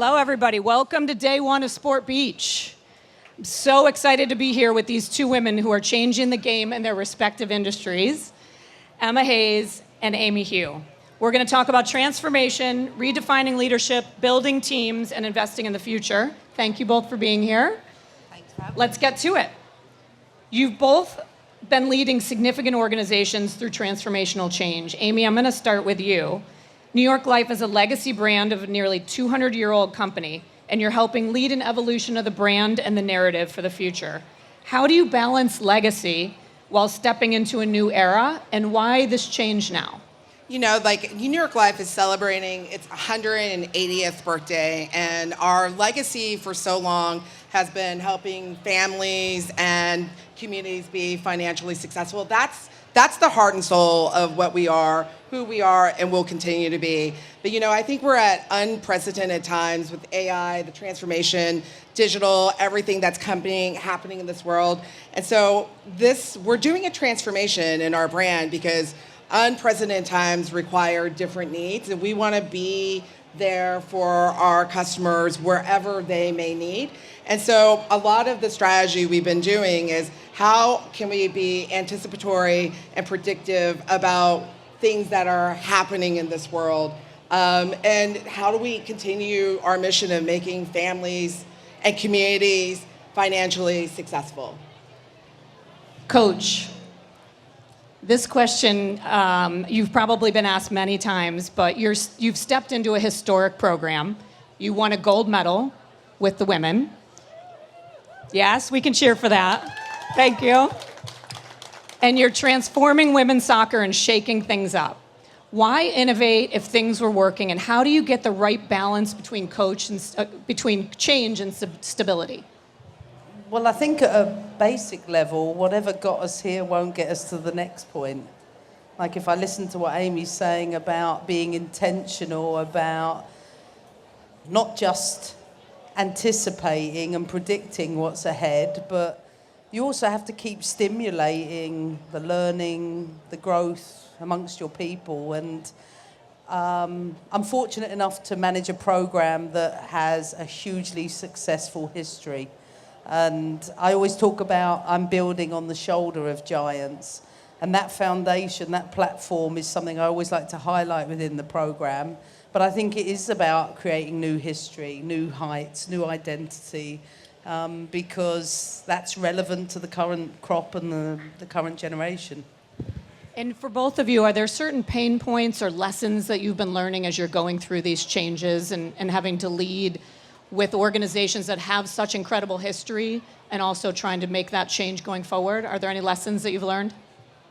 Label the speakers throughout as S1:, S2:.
S1: Hello, everybody. Welcome to day one of Sport Beach. I'm so excited to be here with these two women who are changing the game in their respective industries, Emma Hayes and Amy Hugh. We're going to talk about transformation, redefining leadership, building teams, and investing in the future. Thank you both for being here.
S2: Thanks for having me.
S1: Let's get to it. You've both been leading significant organizations through transformational change. Amy, I'm going to start with you. New York Life is a legacy brand of a nearly 200-year-old company, and you're helping lead an evolution of the brand and the narrative for the future. How do you balance legacy while stepping into a new era, and why this change now?
S2: You know, like New York Life is celebrating its 180th birthday, and our legacy for so long has been helping families and communities be financially successful. That's the heart and soul of what we are, who we are, and will continue to be. But you know, I think we're at unprecedented times with AI, the transformation, digital, everything that's happening in this world. And so we're doing a transformation in our brand because unprecedented times require different needs, and we want to be there for our customers wherever they may need. And so a lot of the strategy we've been doing is how can we be anticipatory and predictive about things that are happening in this world, and how do we continue our mission of making families and communities financially successful?
S1: Coach, this question, you've probably been asked many times, but you've stepped into a historic program. You won a gold medal with the women. Yes, we can cheer for that. Thank you. And you're transforming women's soccer and shaking things up. Why innovate if things were working, and how do you get the right balance between between change and stability?
S3: Well, I think at a basic level, whatever got us here won't get us to the next point. Like if I listen to what Amy's saying about being intentional, about not just anticipating and predicting what's ahead, but you also have to keep stimulating the learning, the growth amongst your people. And I'm fortunate enough to manage a program that has a hugely successful history. And I always talk about I'm building on the shoulder of giants. And that foundation, that platform is something I always like to highlight within the program. But I think it is about creating new history, new heights, new identity, because that's relevant to the current crop and the current generation.
S1: And for both of you, are there certain pain points or lessons that you've been learning as you're going through these changes and having to lead with organizations that have such incredible history and also trying to make that change going forward? Are there any lessons that you've learned?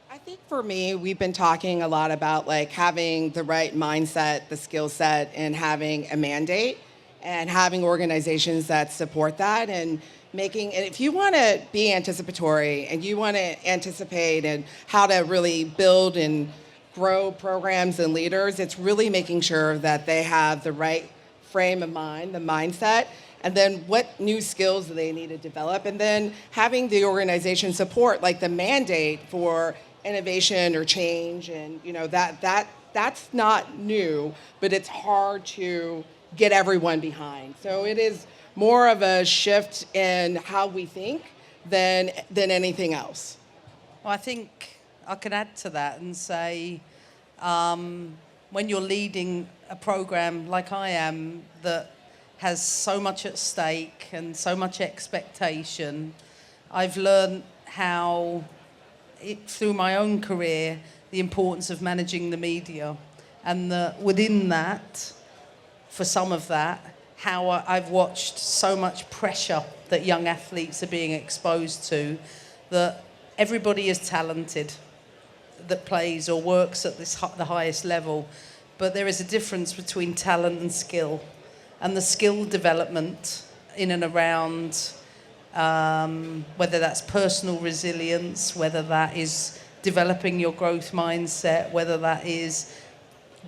S2: I think for me, we've been talking a lot about like having the right mindset, the skill set, and having a mandate, and having organizations that support that, and if you want to be anticipatory and you want to anticipate and how to really build and grow programs and leaders, it's really making sure that they have the right frame of mind, the mindset, and then what new skills do they need to develop, and then having the organization support like the mandate for innovation or change. And you know that's not new, but it's hard to get everyone behind. So it is more of a shift in how we think than anything else.
S3: Well, I think I can add to that and say, when you're leading a program like I am that has so much at stake and so much expectation, I've learned how, through my own career, the importance of managing the media, and within that, for some of that, how I've watched so much pressure that young athletes are being exposed to, that everybody is talented that plays or works at the highest level, but there is a difference between talent and skill. And the skill development in and around, whether that's personal resilience, whether that is developing your growth mindset, whether that is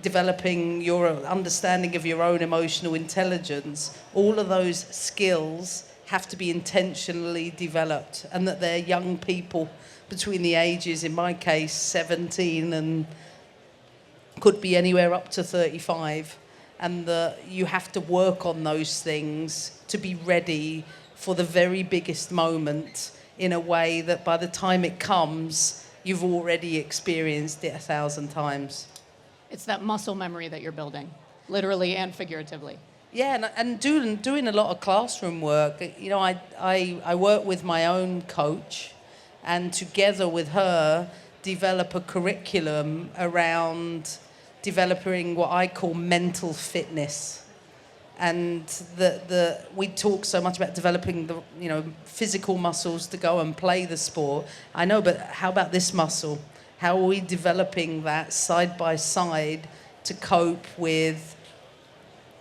S3: developing your understanding of your own emotional intelligence, all of those skills have to be intentionally developed, and that they're young people between the ages, in my case, 17 and could be anywhere up to 35. and that you have to work on those things to be ready for the very biggest moment in a way that by the time it comes, you've already experienced it 1,000 times.
S1: It's that muscle memory that you're building, literally and figuratively.
S3: Yeah, and doing a lot of classroom work. You know, I work with my own coach, and together with her, develop a curriculum around developing what I call mental fitness. And we talk so much about developing the physical muscles to go and play the sport. I know, but how about this muscle? How are we developing that side by side to cope with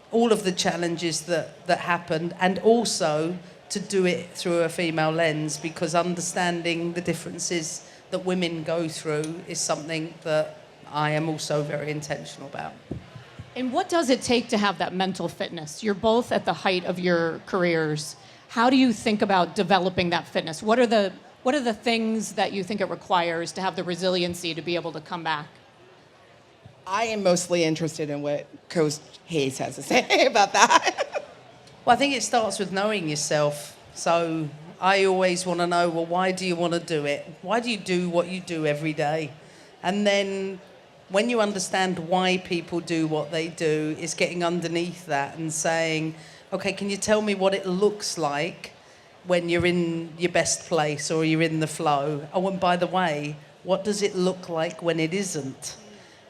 S3: all of the challenges that happened, and also to do it through a female lens, because understanding the differences that women go through is something that I am also very intentional about.
S1: And what does it take to have that mental fitness? You're both at the height of your careers. How do you think about developing that fitness? What are the things that you think it requires to have the resiliency to be able to come back?
S2: I am mostly interested in what Coach Hayes has to say about that.
S3: Well, I think it starts with knowing yourself. So I always want to know, well, why do you want to do it? Why do you do what you do every day? And then when you understand why people do what they do, it's getting underneath that and saying, okay, can you tell me what it looks like when you're in your best place or you're in the flow? Oh, and by the way, what does it look like when it isn't?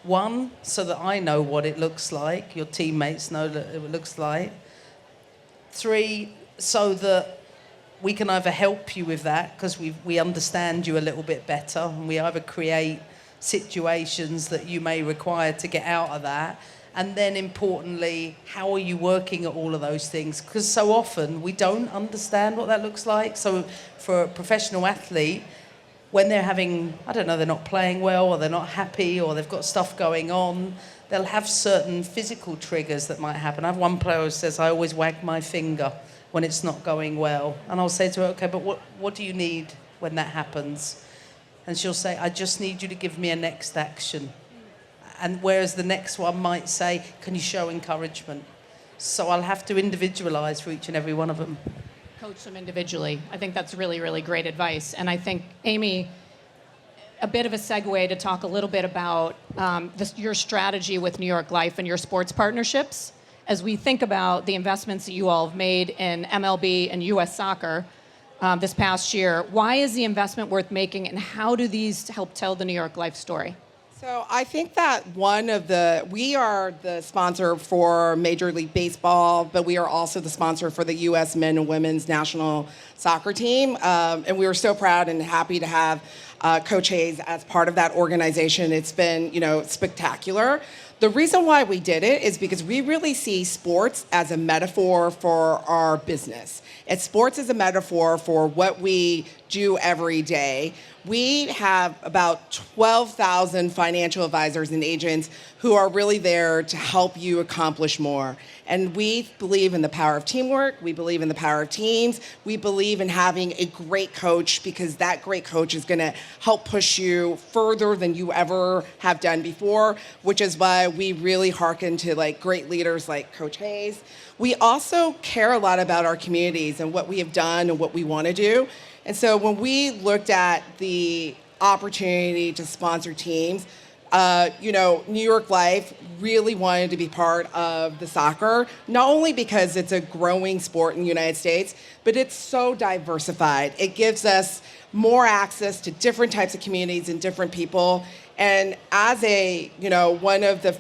S3: One, so that I know what it looks like, your teammates know that it looks like. Three, so that we can either help you with that because we understand you a little bit better, and we either create situations that you may require to get out of that. And then importantly, how are you working at all of those things? Because so often we don't understand what that looks like. So for a professional athlete, when they're having, I don't know, they're not playing well, or they're not happy, or they've got stuff going on, they'll have certain physical triggers that might happen. I have one player who says, I always wag my finger when it's not going well. And I'll say to her, okay, but what do you need when that happens? And she'll say, I just need you to give me a next action. And whereas the next one might say, can you show encouragement? So I'll have to individualize for each and every one of them.
S1: Coach them individually. I think that's really, really great advice. And I think, Amy, a bit of a segue to talk a little bit about your strategy with New York Life and your sports partnerships. As we think about the investments that you all have made in MLB and U.S. soccer this past year, why is the investment worth making, and how do these help tell the New York Life story?
S2: So I think that we are the sponsor for Major League Baseball, but we are also the sponsor for the U.S. men and women's national soccer team. And we were so proud and happy to have Coach Hayes as part of that organization. It's been, spectacular. The reason why we did it is because we really see sports as a metaphor for our business. And sports is a metaphor for what we do every day. We have about 12,000 financial advisors and agents who are really there to help you accomplish more. And we believe in the power of teamwork. We believe in the power of teams. We believe in having a great coach, because that great coach is going to help push you further than you ever have done before, which is why we really hearken to great leaders like Coach Hayes. We also care a lot about our communities and what we have done and what we want to do. And so when we looked at the opportunity to sponsor teams, New York Life really wanted to be part of the soccer, not only because it's a growing sport in the United States, but it's so diversified. It gives us more access to different types of communities and different people. And as one of the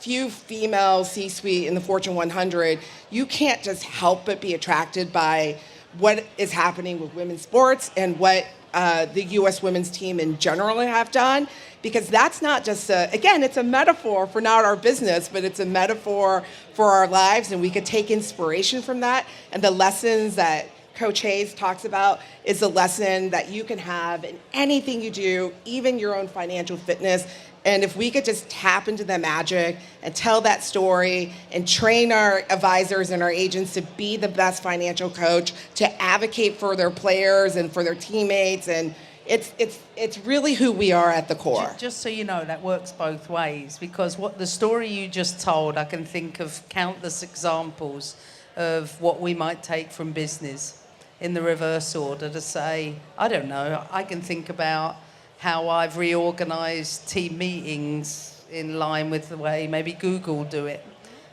S2: few female C-suite in the Fortune 100, you can't just help but be attracted by what is happening with women's sports and what the U.S. women's team in general have done, because that's not just it's a metaphor for not our business, but it's a metaphor for our lives, and we could take inspiration from that. And the lessons that Coach Hayes talks about is a lesson that you can have in anything you do, even your own financial fitness. And if we could just tap into the magic and tell that story and train our advisors and our agents to be the best financial coach, to advocate for their players and for their teammates, and it's really who we are at the core.
S3: Just so you know, that works both ways, because what the story you just told, I can think of countless examples of what we might take from business in the reverse order to say, I don't know, I can think about how I've reorganized team meetings in line with the way maybe Google do it.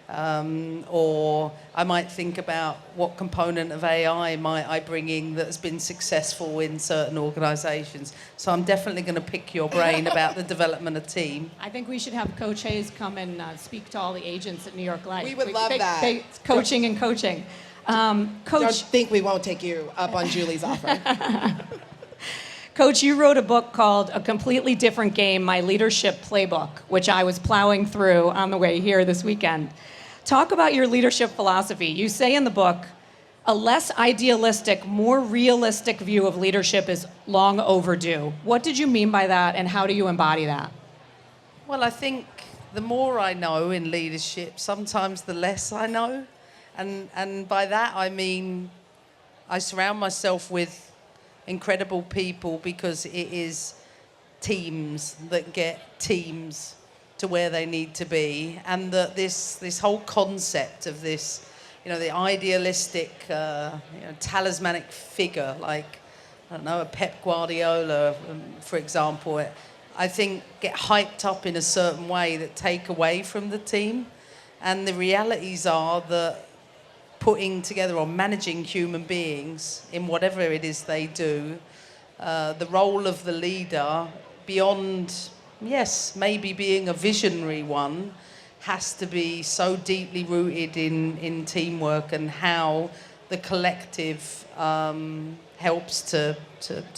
S3: Or I might think about what component of AI might I bring in that's been successful in certain organizations. So I'm definitely going to pick your brain about the development of team.
S1: I think we should have Coach Hayes come and speak to all the agents at New York Life.
S2: We would love that.
S1: Coaching and coaching. Coach,
S2: Don't think we won't take you up on Julie's offer.
S1: Coach, you wrote a book called A Completely Different Game, My Leadership Playbook, which I was plowing through on the way here this weekend. Talk about your leadership philosophy. You say in the book, a less idealistic, more realistic view of leadership is long overdue. What did you mean by that, and how do you embody that?
S3: Well, I think the more I know in leadership, sometimes the less I know. And by that I mean I surround myself with incredible people, because it is teams that get teams to where they need to be, and that this whole concept of this, the idealistic, talismanic figure, like, I don't know, a Pep Guardiola, for example, I think get hyped up in a certain way that take away from the team. And the realities are that putting together or managing human beings in whatever it is they do, the role of the leader, beyond, yes, maybe being a visionary one, has to be so deeply rooted in teamwork and how the collective helps to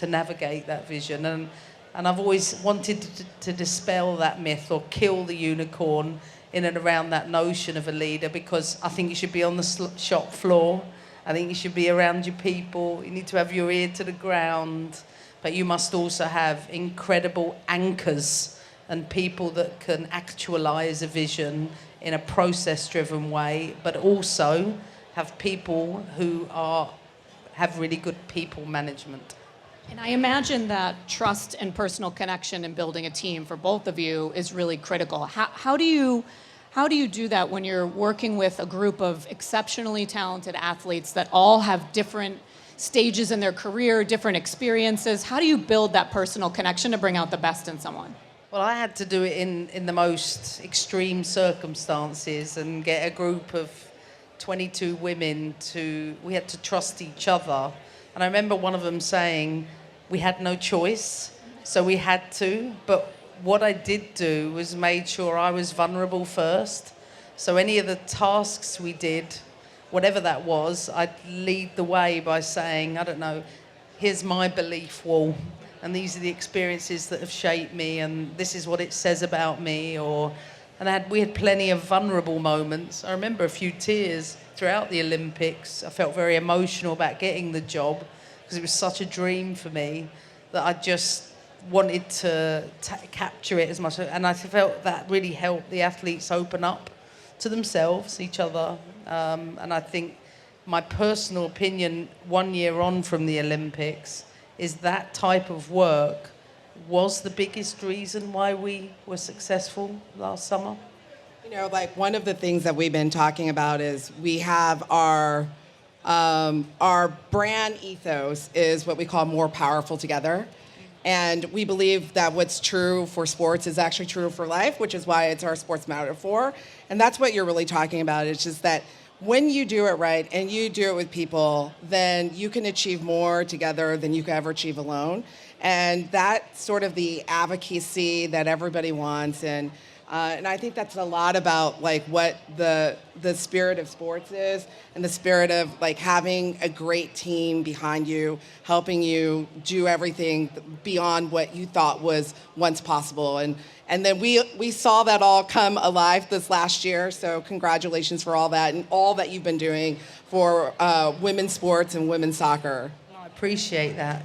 S3: navigate that vision. And I've always wanted to dispel that myth or kill the unicorn in and around that notion of a leader, because I think you should be on the shop floor. I think you should be around your people. You need to have your ear to the ground, but you must also have incredible anchors and people that can actualize a vision in a process-driven way, but also have people who have really good people management.
S1: And I imagine that trust and personal connection in building a team for both of you is really critical. How do you do that when you're working with a group of exceptionally talented athletes that all have different stages in their career, different experiences? How do you build that personal connection to bring out the best in someone?
S3: Well, I had to do it in the most extreme circumstances and get a group of 22 women we had to trust each other. And I remember one of them saying, we had no choice, so we had to. But what I did do was made sure I was vulnerable first. So any of the tasks we did, whatever that was, I'd lead the way by saying, I don't know, here's my belief wall, and these are the experiences that have shaped me, and this is what it says about me. We had plenty of vulnerable moments. I remember a few tears throughout the Olympics. I felt very emotional about getting the job, because it was such a dream for me that I just wanted to capture it as much. And I felt that really helped the athletes open up to themselves, each other. And I think my personal opinion 1 year on from the Olympics is that type of work was the biggest reason why we were successful last summer.
S2: One of the things that we've been talking about is we have our brand ethos is what we call more powerful together. And we believe that what's true for sports is actually true for life, which is why it's our sports metaphor. And that's what you're really talking about. It's just that when you do it right and you do it with people, then you can achieve more together than you could ever achieve alone. And that's sort of the advocacy that everybody wants. And I think that's a lot about what the spirit of sports is, and the spirit of having a great team behind you, helping you do everything beyond what you thought was once possible. And then we saw that all come alive this last year. So congratulations for all that and all that you've been doing for women's sports and women's soccer.
S3: I appreciate that.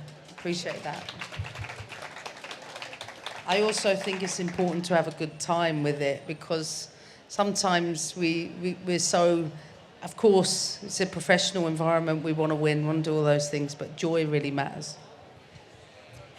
S3: I also think it's important to have a good time with it, because sometimes we're so, of course, it's a professional environment, we want to win, want to do all those things, but joy really matters.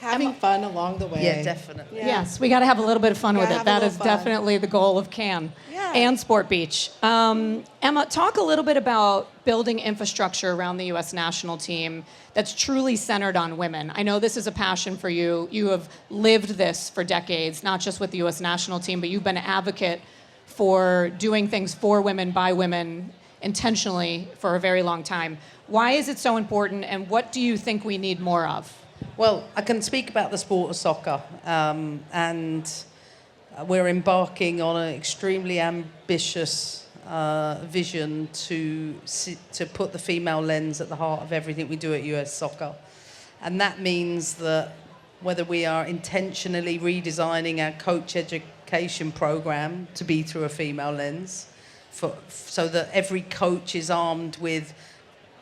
S2: Having fun along the way.
S3: Yeah, definitely.
S2: Yeah.
S1: Yes, we got to have a little bit of fun with
S2: Gotta
S1: it.
S2: have a
S1: That
S2: little
S1: is
S2: fun.
S1: definitely the goal of CAN
S2: Yeah.
S1: and Sport Beach. Emma, talk a little bit about building infrastructure around the U.S. national team that's truly centered on women. I know this is a passion for you. You have lived this for decades, not just with the U.S. national team, but you've been an advocate for doing things for women, by women, intentionally for a very long time. Why is it so important, and what do you think we need more of?
S3: Well, I can speak about the sport of soccer, and we're embarking on an extremely ambitious vision to put the female lens at the heart of everything we do at US Soccer. And that means that whether we are intentionally redesigning our coach education program to be through a female lens, so that every coach is armed with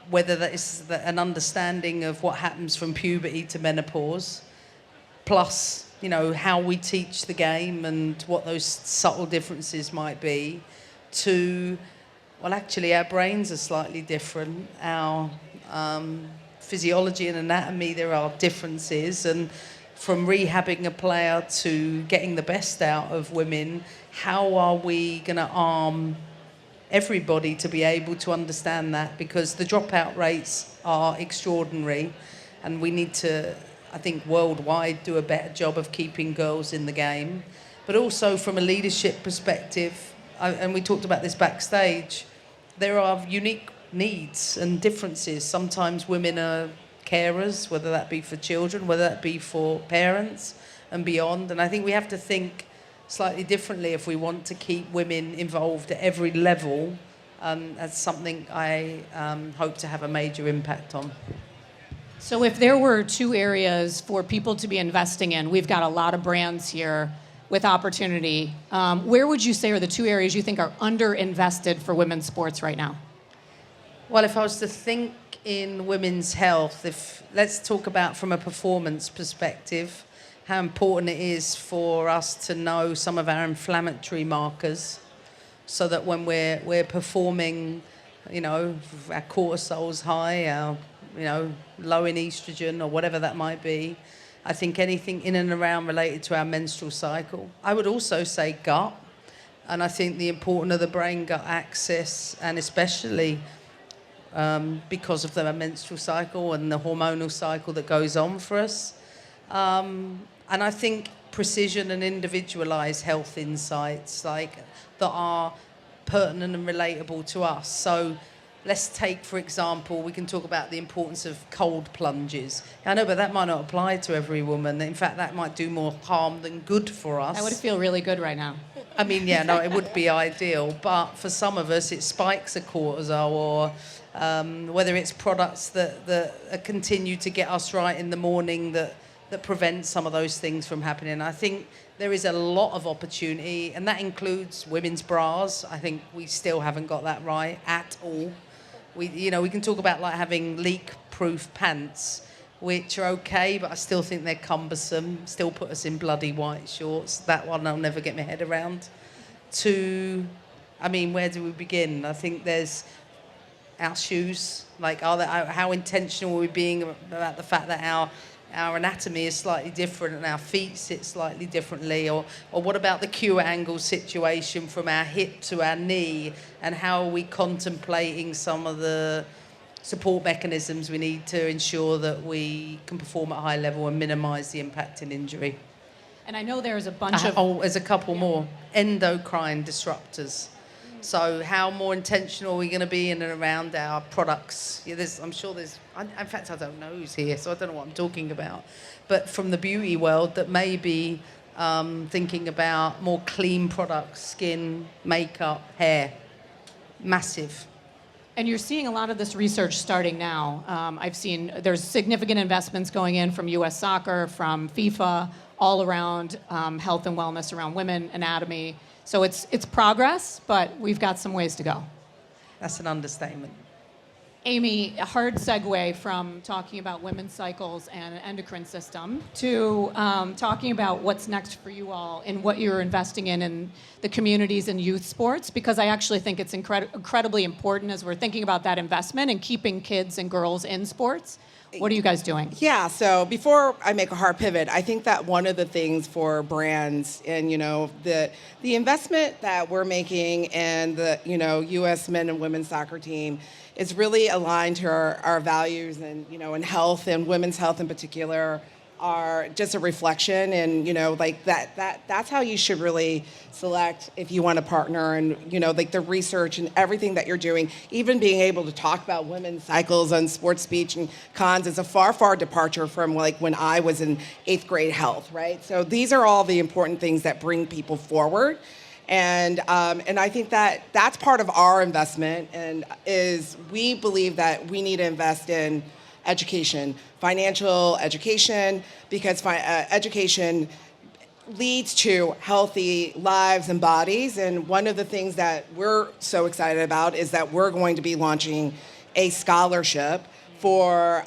S3: whether that is an understanding of what happens from puberty to menopause, plus, you know, how we teach the game and what those subtle differences might be, to, well, actually, our brains are slightly different. Our physiology and anatomy, there are differences. And from rehabbing a player to getting the best out of women, how are we going to arm everybody to be able to understand that? Because the dropout rates are extraordinary, and we need to, I think, worldwide do a better job of keeping girls in the game. But also from a leadership perspective, and we talked about this backstage, there are unique needs and differences. Sometimes women are carers, whether that be for children, whether that be for parents and beyond. And I think we have to think slightly differently if we want to keep women involved at every level. That's something I hope to have a major impact on.
S1: So if there were two areas for people to be investing in, we've got a lot of brands here with opportunity. Where would you say are the two areas you think are underinvested for women's sports right now?
S3: Well, if I was to think in women's health, let's talk about from a performance perspective, how important it is for us to know some of our inflammatory markers, so that when we're performing, you know, our cortisol's high, our, you know, low in estrogen or whatever that might be. I think anything in and around related to our menstrual cycle. I would also say gut, and I think the importance of the brain-gut axis, and especially because of the menstrual cycle and the hormonal cycle that goes on for us. And I think precision and individualized health insights that are pertinent and relatable to us. So let's take, for example, we can talk about the importance of cold plunges. I know, but that might not apply to every woman. In fact, that might do more harm than good for us.
S1: I would feel really good right now.
S3: I mean, yeah, no, it would be ideal. But for some of us, it spikes a cortisol, or whether it's products that continue to get us right in the morning that prevent some of those things from happening. I think there is a lot of opportunity, and that includes women's bras. I think we still haven't got that right at all. We can talk about like having leak-proof pants, which are okay, but I still think they're cumbersome, still put us in bloody white shorts. That one I'll never get my head around. Where do we begin? I think there's our shoes. Like, how intentional are we being about the fact that our anatomy is slightly different and our feet sit slightly differently? Or what about the Q angle situation from our hip to our knee, and how are we contemplating some of the support mechanisms we need to ensure that we can perform at a high level and minimise the impact in injury?
S1: And I know there's a bunch of...
S3: Oh, there's a couple more. Endocrine disruptors. So how more intentional are we going to be in and around our products? Yeah, I'm sure there's... In fact, I don't know who's here, so I don't know what I'm talking about. But from the beauty world, that may be thinking about more clean products, skin, makeup, hair. Massive.
S1: And you're seeing a lot of this research starting now. I've seen there's significant investments going in from US Soccer, from FIFA, all around health and wellness around women, anatomy. So it's progress, but we've got some ways to go.
S3: That's an understatement.
S1: Amy, a hard segue from talking about women's cycles and an endocrine system to talking about what's next for you all and what you're investing in the communities and youth sports, because I actually think it's incredibly important as we're thinking about that investment and keeping kids and girls in sports. What are you guys doing?
S2: Yeah, so before I make a hard pivot, I think that one of the things for brands and, the investment that we're making in the, U.S. men and women's soccer team is really aligned to our values and, in health and women's health in particular are just a reflection and, that's how you should really select if you want to partner and, the research and everything that you're doing, even being able to talk about women's cycles on sports speech and cons is a far, far departure from when I was in 8th grade health, right? So these are all the important things that bring people forward. And I think that that's part of our investment and is we believe that we need to invest in education, financial education, because education leads to healthy lives and bodies. And one of the things that we're so excited about is that we're going to be launching a scholarship for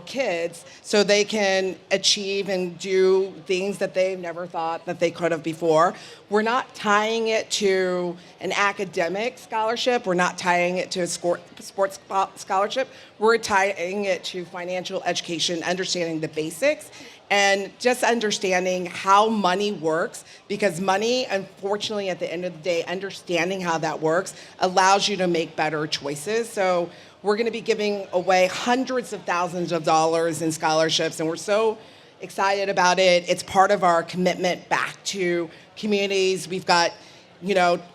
S2: kids so they can achieve and do things that they've never thought that they could have before. We're not tying it to an academic scholarship. We're not tying it to a sports scholarship. We're tying it to financial education, understanding the basics, and just understanding how money works, because money, unfortunately, at the end of the day, understanding how that works allows you to make better choices. So we're going to be giving away hundreds of thousands of dollars in scholarships, and we're so excited about it. It's part of our commitment back to communities. We've got,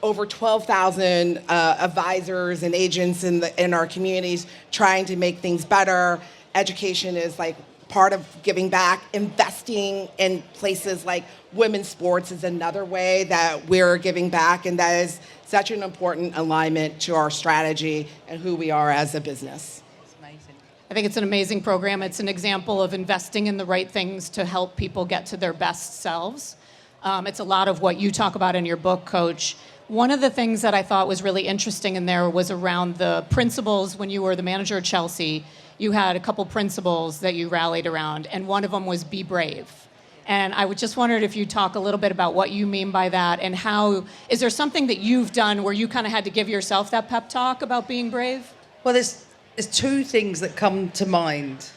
S2: over 12,000 advisors and agents in our communities trying to make things better. Education is part of giving back. Investing in places like women's sports is another way that we're giving back, and that is such an important alignment to our strategy and who we are as a business.
S3: It's amazing.
S1: I think it's an amazing program. It's an example of investing in the right things to help people get to their best selves. It's a lot of what you talk about in your book, Coach. One of the things that I thought was really interesting in there was around the principles. When you were the manager at Chelsea, you had a couple principles that you rallied around, and one of them was be brave. And I would just wondered if you'd talk a little bit about what you mean by that, and how, is there something that you've done where you kind of had to give yourself that pep talk about being brave?
S3: Well, there's two things that come to mind.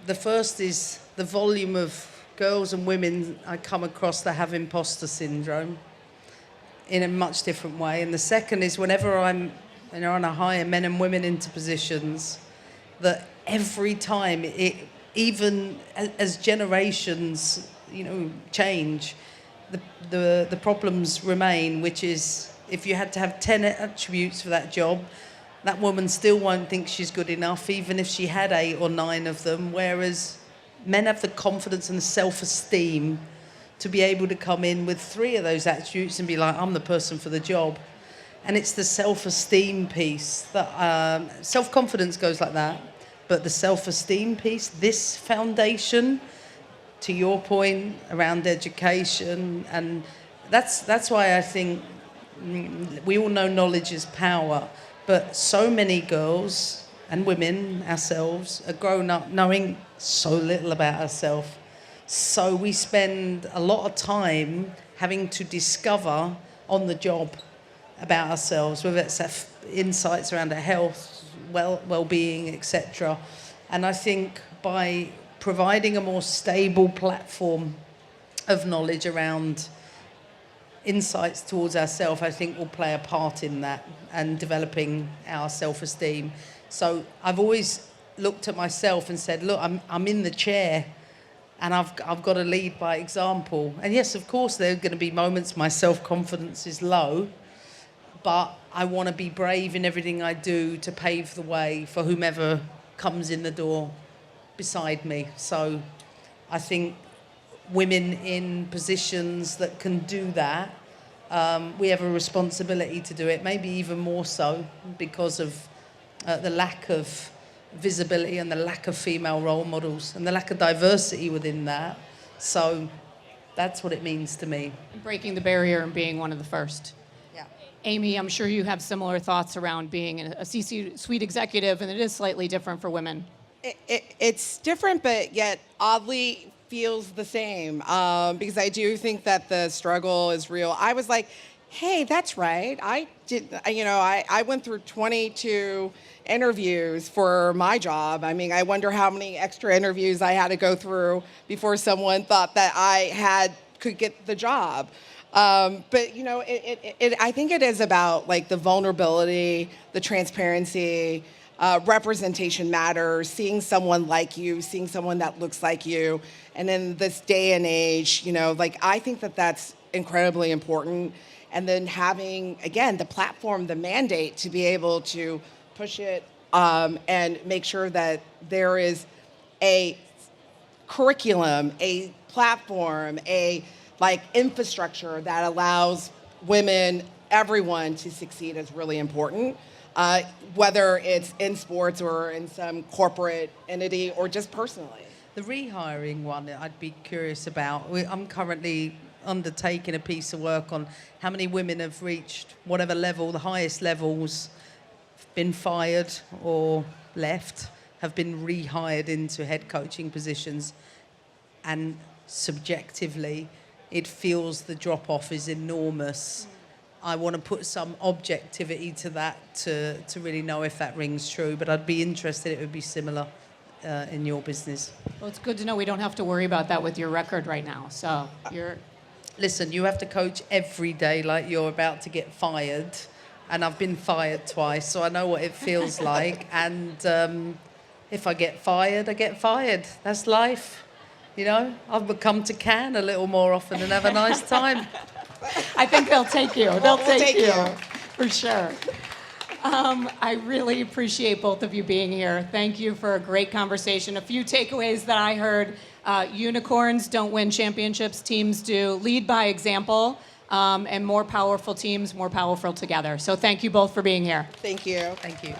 S3: The first is the volume of girls and women I come across that have imposter syndrome in a much different way. And the second is whenever I'm, and I hire men and women into positions, that every time, even as generations, change, the problems remain, which is if you had to have 10 attributes for that job, that woman still won't think she's good enough, even if she had 8 or 9 of them, whereas men have the confidence and the self-esteem to be able to come in with 3 of those attributes and be like, I'm the person for the job. And it's the self-esteem piece that self-confidence goes like that, but the self-esteem piece, this foundation, to your point around education, and that's why I think we all know knowledge is power, but so many girls and women ourselves are grown up knowing so little about ourselves. So we spend a lot of time having to discover on the job about ourselves, whether it's insights around our health, well-being, etc. And I think by providing a more stable platform of knowledge around insights towards ourselves, I think will play a part in that and developing our self-esteem. So I've always looked at myself and said, look, I'm in the chair and I've got to lead by example. And yes, of course, there are going to be moments my self-confidence is low, but I want to be brave in everything I do to pave the way for whomever comes in the door beside me. So I think women in positions that can do that, we have a responsibility to do it, maybe even more so because of the lack of visibility and the lack of female role models and the lack of diversity within that. So that's what it means to me.
S1: Breaking the barrier and being one of the first.
S3: Yeah.
S1: Amy, I'm sure you have similar thoughts around being a C-suite executive, and it is slightly different for women.
S2: It's different, but yet oddly feels the same, because I do think that the struggle is real. I was like, hey, that's right. I went through 22 interviews for my job. I mean, I wonder how many extra interviews I had to go through before someone thought that could get the job. But I think it is about like the vulnerability, the transparency, representation matters. Seeing someone like you, seeing someone that looks like you, and in this day and age, I think that that's incredibly important. And then having, again, the platform, the mandate to be able to push it and make sure that there is a curriculum, a platform, infrastructure that allows women, everyone to succeed is really important. Whether it's in sports or in some corporate entity or just personally.
S3: The rehiring one, I'd be curious about. I'm currently undertaking a piece of work on how many women have reached whatever level, the highest levels, been fired or left, have been rehired into head coaching positions, and subjectively, it feels the drop-off is enormous. I want to put some objectivity to that to really know if that rings true, but I'd be interested it would be similar in your business.
S1: Well, it's good to know we don't have to worry about that with your record right now. So you're...
S3: Listen, you have to coach every day like you're about to get fired, and I've been fired twice, so I know what it feels like. And if I get fired, I get fired. That's life. I'll come to Cannes a little more often and have a nice time.
S1: I think they'll take you. They'll take you for sure. I really appreciate both of you being here. Thank you for a great conversation. A few takeaways that I heard. Unicorns don't win championships, teams do. Lead by example, and more powerful teams, more powerful together. So thank you both for being here.
S2: Thank you.
S3: Thank you.